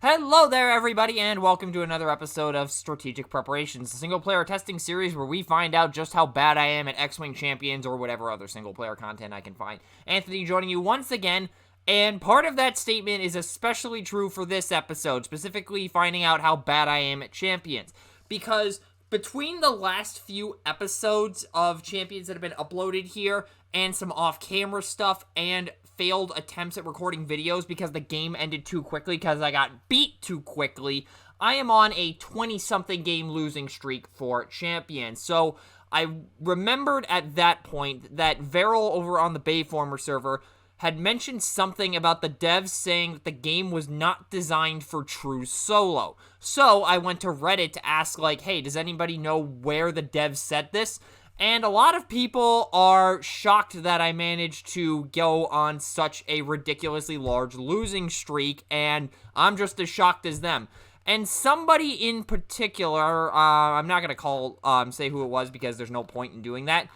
Hello there, everybody, and welcome to another episode of Strategic Preparations, a single-player testing series where we find out just how bad I am at X-Wing Champions or whatever other single-player content I can find. Anthony joining you once again, and part of that statement is especially true for this episode, specifically finding out how bad I am at Champions, because between the last few episodes of Champions that have been uploaded here, and some off-camera stuff, and failed attempts at recording videos because the game ended too quickly because I got beat too quickly, I am on a 20-something game losing streak for Champions. So I remembered at that point that Veril over on the Bayformer server had mentioned something about the devs saying that the game was not designed for true solo. So I went to Reddit to ask, hey, does anybody know where the devs said this? And a lot of people are shocked that I managed to go on such a ridiculously large losing streak, and I'm just as shocked as them. And somebody in particular, I'm not going to say who it was because there's no point in doing that,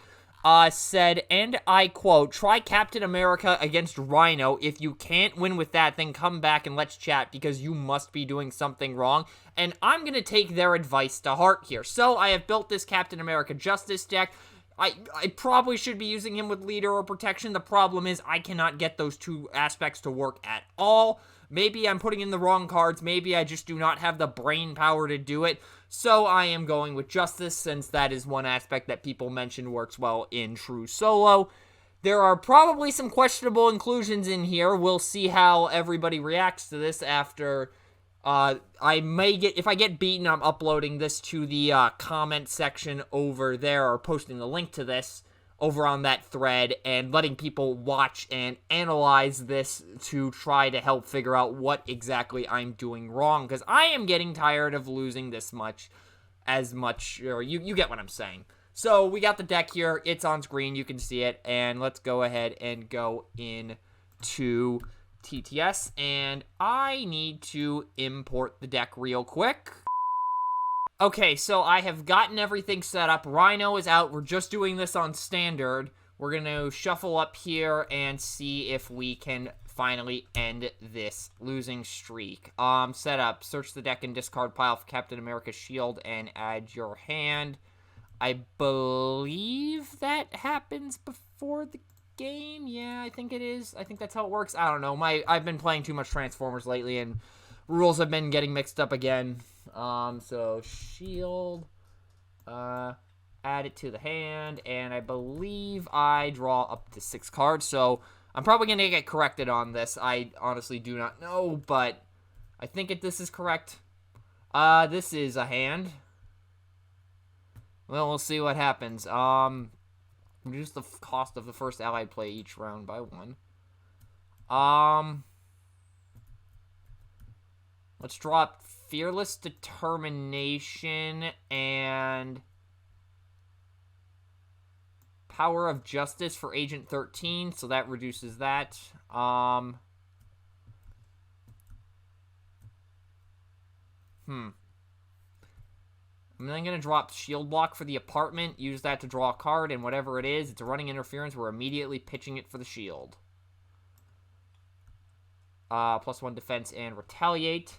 said, and I quote, "Try Captain America against Rhino. If you can't win with that, then come back and let's chat because you must be doing something wrong." And I'm going to take their advice to heart here. So I have built this Captain America Justice deck. I probably should be using him with Leader or Protection. The problem is I cannot get those two aspects to work at all. Maybe I'm putting in the wrong cards. Maybe I just do not have the brain power to do it. So I am going with Justice, since that is one aspect that people mention works well in true solo. There are probably some questionable inclusions in here. We'll see how everybody reacts to this after. If I get beaten, I'm uploading this to the comment section over there, or posting the link to this over on that thread, and letting people watch and analyze this to try to help figure out what exactly I'm doing wrong, because I am getting tired of losing this much, or you get what I'm saying. So we got the deck here, it's on screen, you can see it, and let's go ahead and go into TTS, and I need to import the deck real quick. Okay, so I have gotten everything set up. Rhino is out. We're just doing this on standard. We're going to shuffle up here and see if we can finally end this losing streak. Set up. Search the deck and discard pile for Captain America's shield and add your hand. I believe that happens before the game. Yeah, I think it is. I think that's how it works. I don't know. I've been playing too much Transformers lately, and rules have been getting mixed up again. So shield, add it to the hand, and I believe I draw up to 6 cards, so I'm probably going to get corrected on this. I honestly do not know, but I think this is correct. This is a hand. Well, we'll see what happens. Reduce the cost of the first allied play each round by 1. Let's draw up Fearless Determination and Power of Justice for Agent 13, so that reduces that. I'm then going to drop Shield Block for the apartment, use that to draw a card, and whatever it is, it's a running interference, we're immediately pitching it for the shield. +1 defense and retaliate.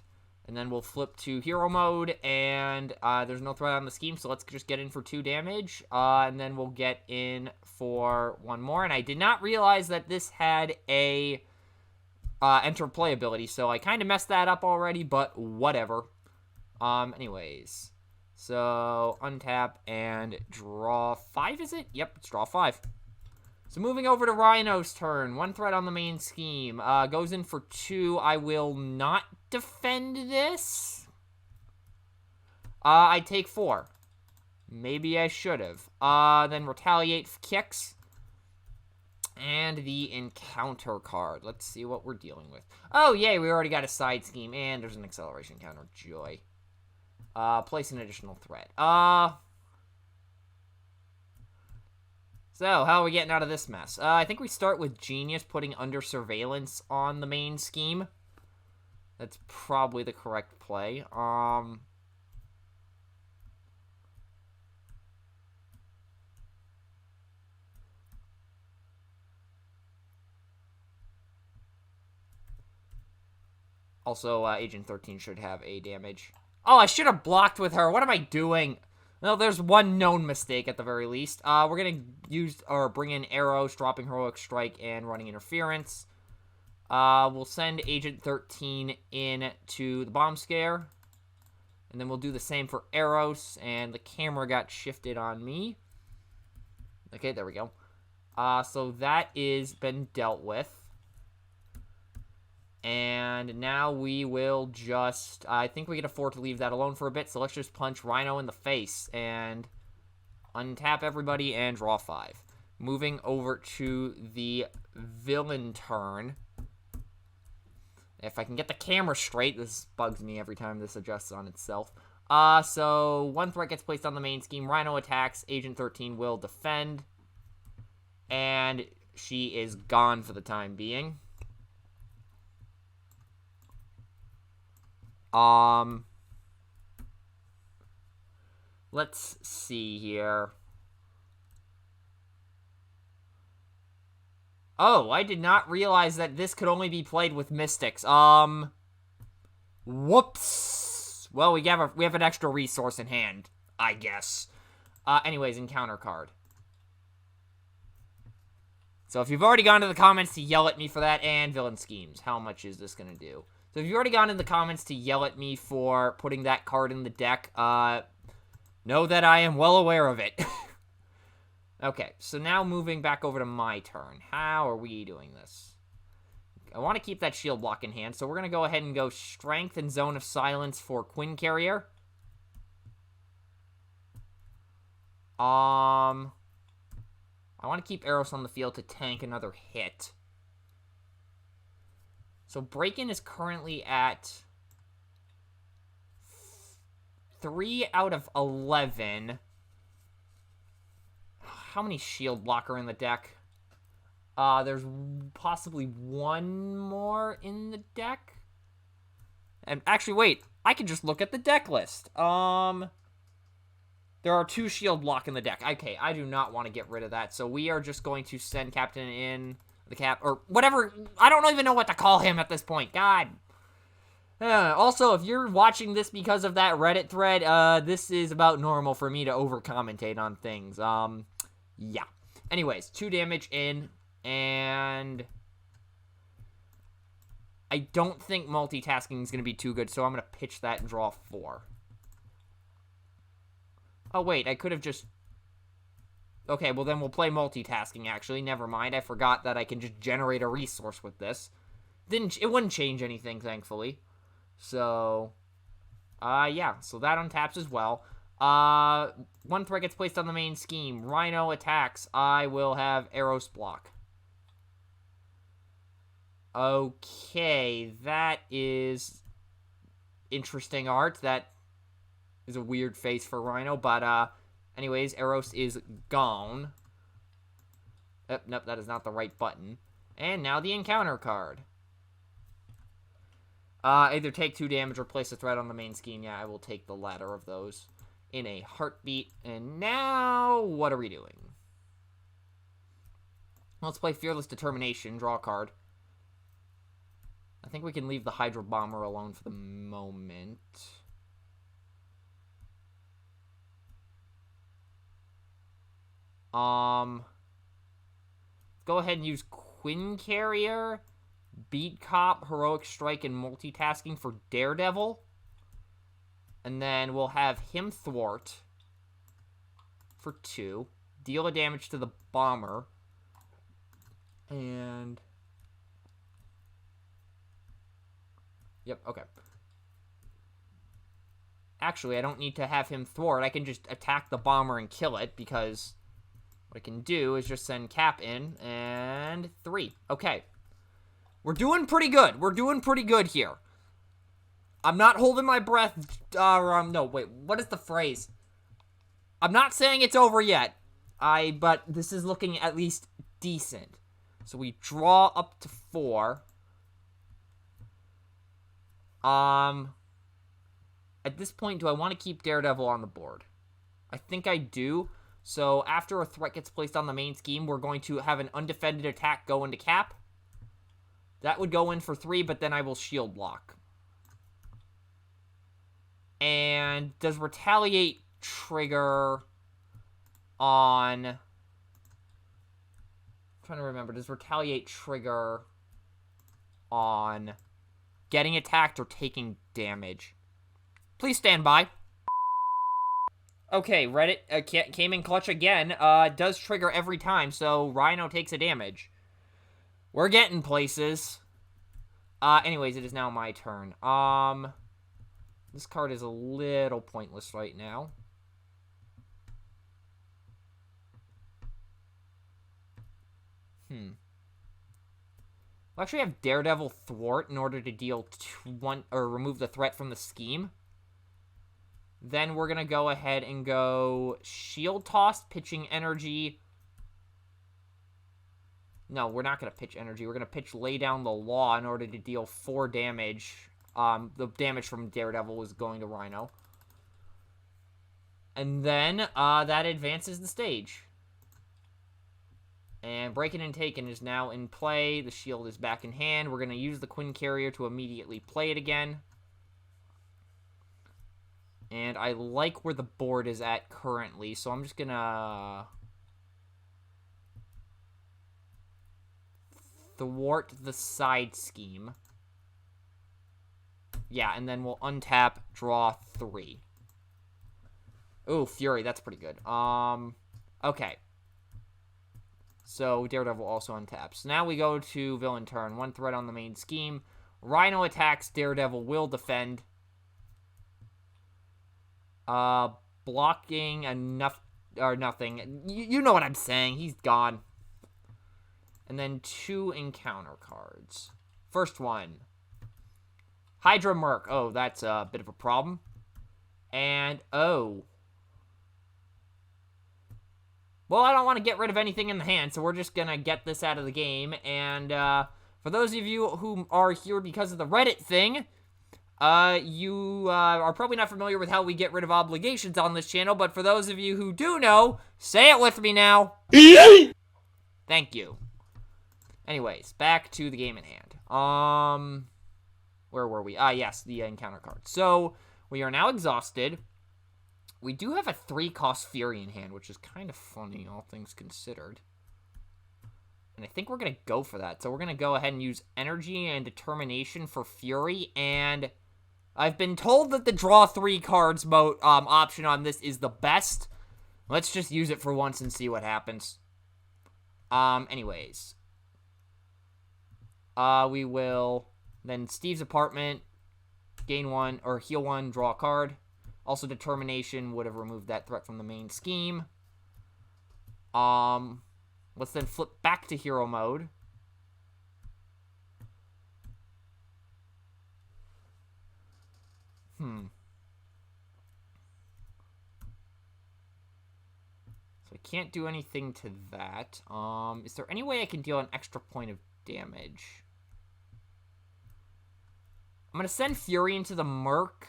And then we'll flip to hero mode, and there's no threat on the scheme, so let's just get in for 2 damage. And then we'll get in for 1 more. And I did not realize that this had a enter play ability, so I kind of messed that up already, but whatever. Anyways, so untap and draw 5, is it? Yep, it's draw 5. So moving over to Rhino's turn. 1 threat on the main scheme. Goes in for 2. I will not defend this. I take 4. Maybe I should have. Then retaliate kicks. And the encounter card. Let's see what we're dealing with. Oh, yay, we already got a side scheme. And there's an acceleration counter. Joy. Place an additional threat. So, how are we getting out of this mess? I think we start with Genius putting under surveillance on the main scheme. That's probably the correct play. Also, Agent 13 should have A damage. Oh, I should have blocked with her. What am I doing? Well, there's one known mistake at the very least. We're going to use or bring in arrows, dropping Heroic Strike, and running interference. We'll send Agent 13 in to the Bomb Scare. And then we'll do the same for Eros, and the camera got shifted on me. Okay, there we go. So that is been dealt with. And now we will just... I think we can afford to leave that alone for a bit, so let's just punch Rhino in the face and untap everybody and draw 5. Moving over to the villain turn. If I can get the camera straight, this bugs me every time this adjusts on itself. So one threat gets placed on the main scheme. Rhino attacks. Agent 13 will defend. And she is gone for the time being. Let's see here. Oh, I did not realize that this could only be played with Mystics. Whoops. Well, we have an extra resource in hand, I guess. Anyways, encounter card. So if you've already gone to the comments to yell at me for that, and villain schemes, how much is this going to do? So if you've already gone in the comments to yell at me for putting that card in the deck, know that I am well aware of it. Okay, so now moving back over to my turn. How are we doing this? I want to keep that shield block in hand, so we're going to go ahead and go Strength and Zone of Silence for Quinn Carrier. I want to keep Eros on the field to tank another hit. So Break-In is currently at 3 out of 11. How many shield blocker in the deck? There's possibly one more in the deck. And actually, wait. I can just look at the deck list. There are 2 shield block in the deck. Okay, I do not want to get rid of that. So we are just going to send Captain in the cap, or whatever. I don't even know what to call him at this point. God. Also, if you're watching this because of that Reddit thread, this is about normal for me to over-commentate on things. Yeah. Anyways, 2 damage in, and I don't think multitasking is going to be too good, so I'm going to pitch that and draw 4. Oh, wait, I could have just... Okay, well then we'll play multitasking, actually. Never mind, I forgot that I can just generate a resource with this. It wouldn't change anything, thankfully. So, yeah, so that untaps as well. One threat gets placed on the main scheme. Rhino attacks. I will have Eros block. Okay, that is interesting art. That is a weird face for Rhino, but, anyways, Eros is gone. Nope, that is not the right button. And now the encounter card. Either take 2 damage or place a threat on the main scheme. Yeah, I will take the latter of those in a heartbeat. And now, what are we doing? Let's play Fearless Determination. Draw a card. I think we can leave the Hydra Bomber alone for the moment. Go ahead and use Quinn Carrier, Beat Cop, Heroic Strike, and Multitasking for Daredevil. And then we'll have him thwart for 2. Deal a damage to the bomber. And... Yep, okay. Actually, I don't need to have him thwart. I can just attack the bomber and kill it, because what I can do is just send Cap in, and 3. Okay. We're doing pretty good. We're doing pretty good here. I'm not holding my breath. No, wait. What is the phrase? I'm not saying it's over yet. But this is looking at least decent. So we draw up to 4. At this point, do I want to keep Daredevil on the board? I think I do. So after a threat gets placed on the main scheme, we're going to have an undefended attack go into Cap. That would go in for 3, but then I will shield block. And does Retaliate trigger on... I'm trying to remember. Does Retaliate trigger on getting attacked or taking damage? Please stand by. Okay, Reddit came in clutch again. Does trigger every time, so Rhino takes a damage. We're getting places. Anyways, it is now my turn. This card is a little pointless right now. We'll actually have Daredevil thwart in order to deal remove the threat from the scheme. Then we're gonna go ahead and go Shield Toss, pitching energy. No, we're not gonna pitch energy. We're gonna pitch Lay Down the Law in order to deal 4 damage. The damage from Daredevil was going to Rhino. And then that advances the stage. And Breaking and Taken is now in play. The shield is back in hand. We're going to use the Quinn Carrier to immediately play it again. And I like where the board is at currently, so I'm just going to thwart the side scheme. Yeah, and then we'll untap, draw 3. Ooh, Fury, that's pretty good. Okay. So, Daredevil also untaps. Now we go to villain turn. 1 threat on the main scheme. Rhino attacks, Daredevil will defend. Blocking enough, or nothing. You know what I'm saying. He's gone. And then 2 encounter cards. First one. Hydra Merc. Oh, that's a bit of a problem. And, oh. Well, I don't want to get rid of anything in the hand, so we're just going to get this out of the game. And for those of you who are here because of the Reddit thing, you are probably not familiar with how we get rid of obligations on this channel, but for those of you who do know, say it with me now. Thank you. Anyways, back to the game in hand. Where were we? Yes, the encounter card. So, we are now exhausted. We do have a 3-cost Fury in hand, which is kind of funny, all things considered. And I think we're going to go for that. So we're going to go ahead and use Energy and Determination for Fury. And I've been told that the draw 3 cards option on this is the best. Let's just use it for once and see what happens. Anyways. We will... Then Steve's Apartment, gain 1, or heal 1, draw a card. Also, Determination would have removed that threat from the main scheme. Let's then flip back to hero mode. So I can't do anything to that. Is there any way I can deal an extra point of damage? I'm going to send Fury into the Merc.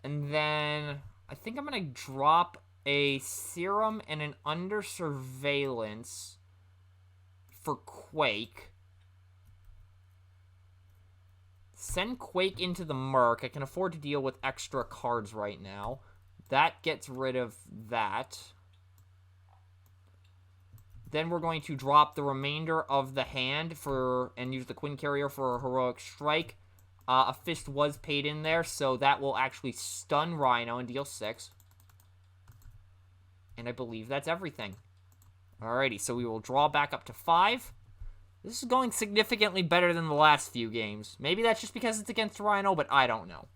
And then I think I'm going to drop a Serum and an Under Surveillance for Quake. Send Quake into the Merc. I can afford to deal with extra cards right now. That gets rid of that. Then we're going to drop the remainder of the hand and use the Quinn Carrier for a Heroic Strike. A Fist was paid in there, so that will actually stun Rhino and deal 6. And I believe that's everything. Alrighty, so we will draw back up to 5. This is going significantly better than the last few games. Maybe that's just because it's against Rhino, but I don't know.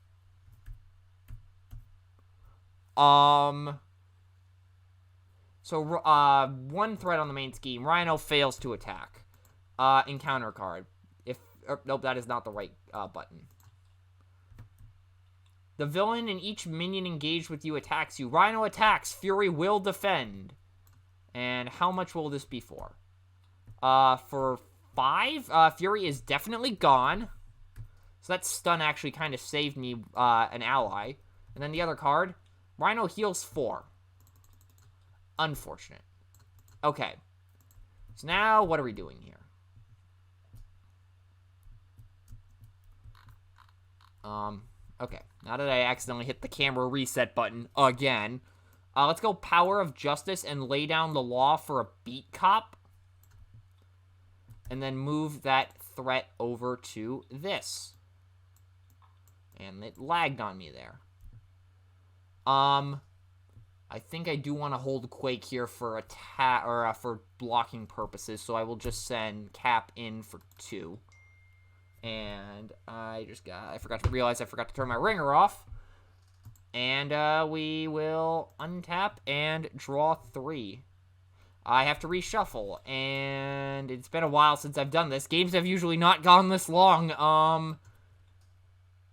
So, 1 threat on the main scheme. Rhino fails to attack. Encounter card. Nope, that is not the right button. The villain and each minion engaged with you attacks you. Rhino attacks. Fury will defend. And how much will this be for? For 5, Fury is definitely gone. So that stun actually kind of saved me an ally. And then the other card, Rhino heals 4. Unfortunate. Okay. So now, what are we doing here? Okay. Now that I accidentally hit the camera reset button again, let's go Power of Justice and lay down the law for a beat cop. And then move that threat over to this. And it lagged on me there. I think I do want to hold Quake here for attack or for blocking purposes, so I will just send Cap in for 2. And I forgot to realize I forgot to turn my ringer off. And we will untap and draw 3. I have to reshuffle, and it's been a while since I've done this. Games have usually not gone this long.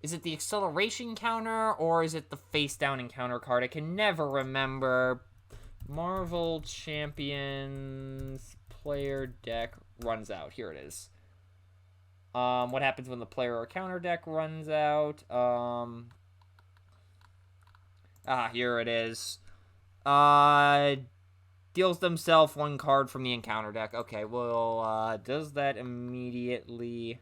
Is it the acceleration counter, or is it the face-down encounter card? I can never remember. Marvel Champions player deck runs out. Here it is. What happens when the player or counter deck runs out? Here it is. Deals themselves 1 card from the encounter deck. Okay, well, does that immediately...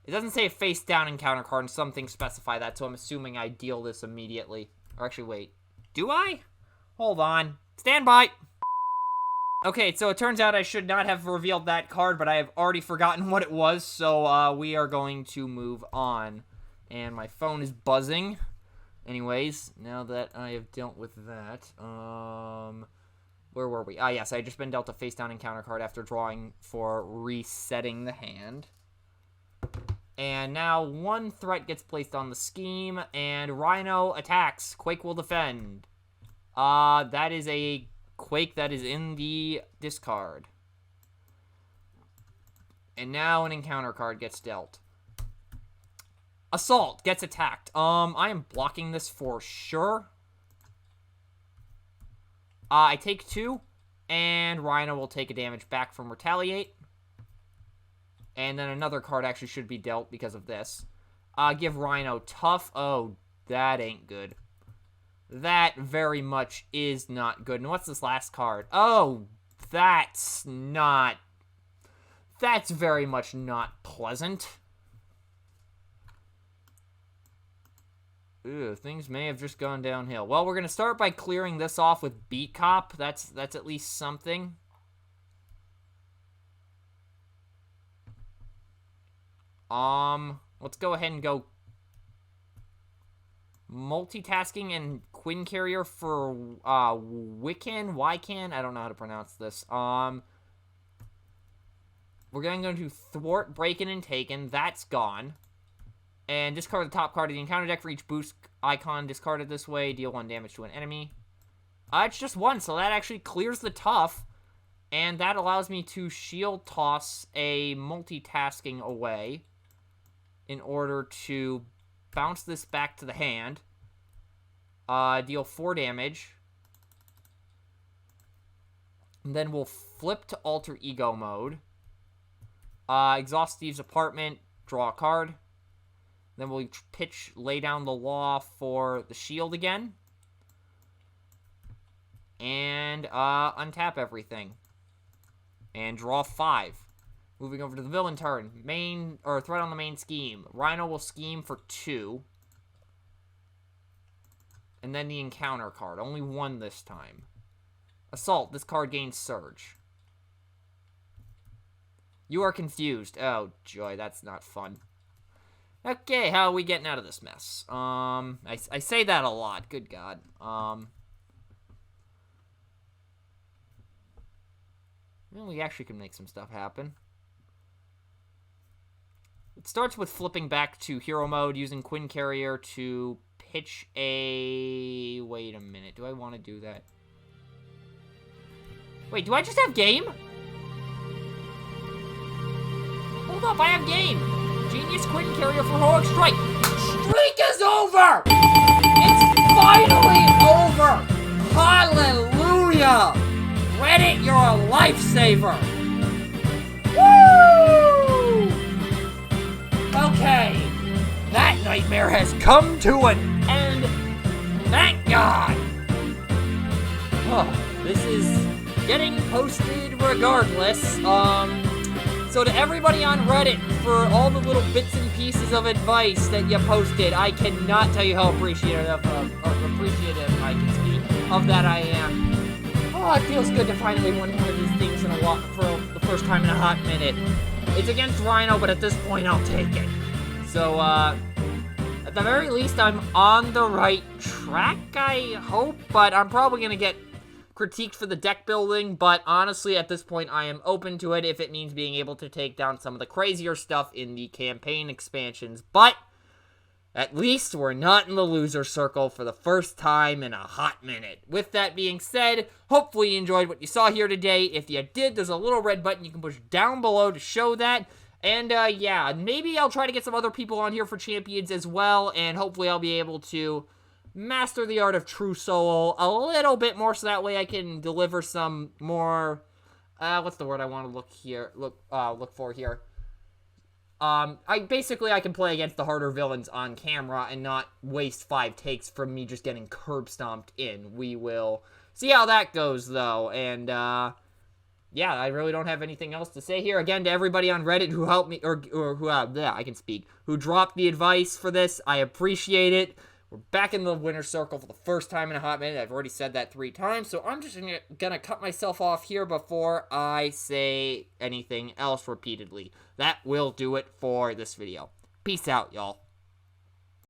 It doesn't say face down encounter card, and some things specify that, so I'm assuming I deal this immediately. Or actually, wait. Do I? Hold on. Stand by! Okay, so it turns out I should not have revealed that card, but I have already forgotten what it was, so we are going to move on. And my phone is buzzing. Anyways, now that I have dealt with that, where were we? Yes, I had just been dealt a face-down encounter card after drawing for resetting the hand. And now 1 threat gets placed on the scheme, and Rhino attacks. Quake will defend. That is a Quake that is in the discard. And now an encounter card gets dealt. Assault gets attacked. I am blocking this for sure. I take 2, and Rhino will take a damage back from Retaliate. And then another card actually should be dealt because of this. Give Rhino Tough. Oh, that ain't good. That very much is not good. And what's this last card? Oh, that's very much not pleasant. Ew, things may have just gone downhill. Well, we're going to start by clearing this off with Beat Cop. That's at least something. Let's go ahead and go multitasking and Quinn Carrier for Wycan. I don't know how to pronounce this. We're going to do Thwart, Breakin', and Taken. That's gone. And discard the top card of the encounter deck for each boost icon discarded this way. Deal 1 damage to an enemy. It's just 1, so that actually clears the tough. And that allows me to shield toss a multitasking away in order to bounce this back to the hand. Deal 4 damage. And then we'll flip to Alter Ego mode. Exhaust Steve's apartment. Draw a card. Then we'll lay down the law for the shield again. And untap everything. And draw 5. Moving over to the villain turn. Threat on the main scheme. Rhino will scheme for 2. And then the encounter card. Only 1 this time. Assault. This card gains Surge. You are confused. Oh, joy. That's not fun. Okay, how are we getting out of this mess? I say that a lot. Good God. Well, we actually can make some stuff happen. It starts with flipping back to hero mode, using Quinn Carrier to pitch a... Wait a minute. Do I want to do that? Wait, do I just have game? Hold up, I have game! Genius Quinn Carrier for Heroic Strike. Streak is over! It's finally over! Hallelujah! Reddit, you're a lifesaver! Woo! Okay, that nightmare has come to an end. Thank God! This is getting posted regardless. So to everybody on Reddit, for all the little bits and pieces of advice that you posted, I cannot tell you how appreciative I can speak of that I am. Oh, it feels good to finally win one of these things in a lot for the first time in a hot minute. It's against Rhino, but at this point, I'll take it. So, at the very least, I'm on the right track, I hope, but I'm probably going to get critiqued for the deck building, but honestly, at this point, I am open to it if it means being able to take down some of the crazier stuff in the campaign expansions, but at least we're not in the loser circle for the first time in a hot minute. With that being said, hopefully you enjoyed what you saw here today. If you did, there's a little red button you can push down below to show that. And, yeah, maybe I'll try to get some other people on here for Champions as well, and hopefully I'll be able to master the art of True Solo a little bit more, so that way I can deliver some more, what's the word I want to look for here? I can play against the harder villains on camera and not waste 5 takes from me just getting curb stomped in. We will see how that goes, though, and, yeah, I really don't have anything else to say here. Again, to everybody on Reddit who helped me, who dropped the advice for this, I appreciate it. We're back in the winner's circle for the first time in a hot minute. I've already said that 3 times, so I'm just gonna cut myself off here before I say anything else repeatedly. That will do it for this video. Peace out, y'all.